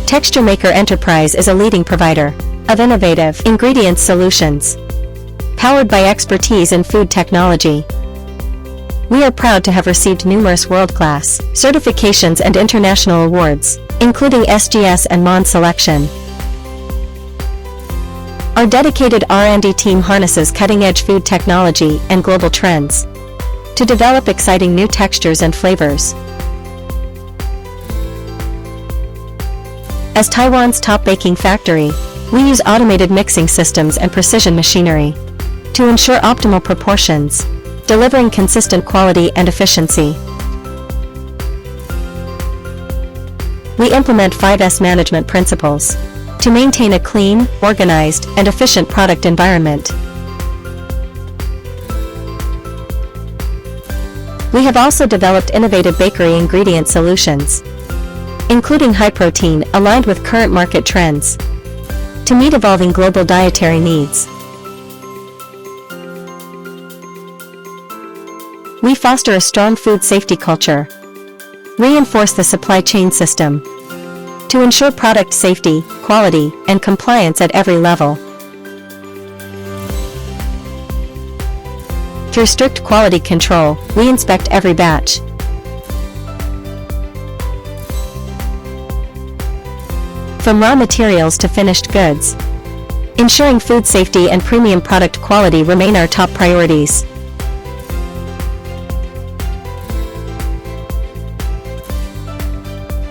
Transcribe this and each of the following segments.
Texture Maker Enterprise is a leading provider of innovative ingredient solutions, powered by expertise in food technology. We are proud to have received numerous world-class certifications and international awards, including SGS and MON Selection. Our dedicated R&D team harnesses cutting-edge food technology and global trends to develop exciting new textures and flavors. As Taiwan's top baking factory, we use automated mixing systems and precision machinery to ensure optimal proportions, delivering consistent quality and efficiency. We implement 5S management principles to maintain a clean, organized, and efficient product environment. We have also developed innovative bakery ingredient solutions, including high protein aligned with current market trends, to meet evolving global dietary needs. We foster a strong food safety culture, reinforce the supply chain system to ensure product safety, quality, and compliance at every level. Through strict quality control, we inspect every batch, from raw materials to finished goods, ensuring food safety and premium product quality remain our top priorities.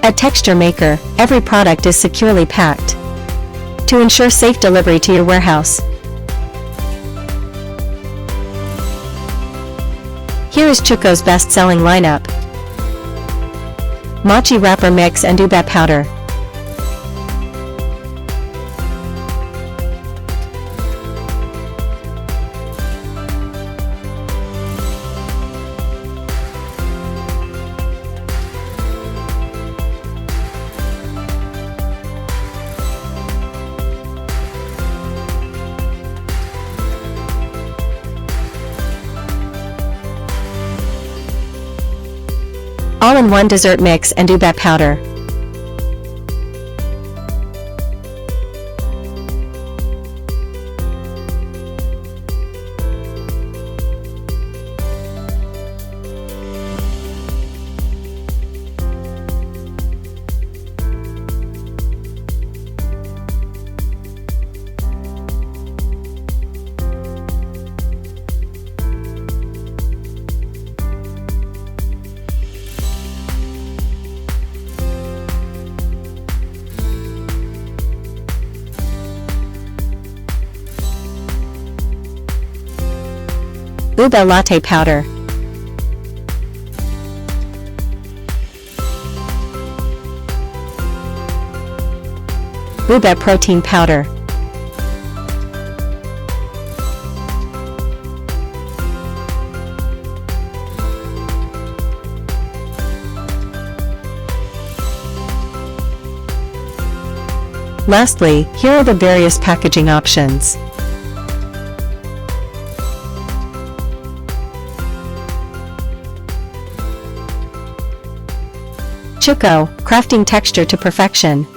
At Texture Maker, every product is securely packed to ensure safe delivery to your warehouse. Here is Chewco's best-selling lineup: Mochi Wrapper Mix and Ube Powder. All-in-one dessert mix and Ube powder. Ube Latte Powder. Ube Protein Powder. Lastly, here are the various packaging options. Chewco, crafting texture to perfection.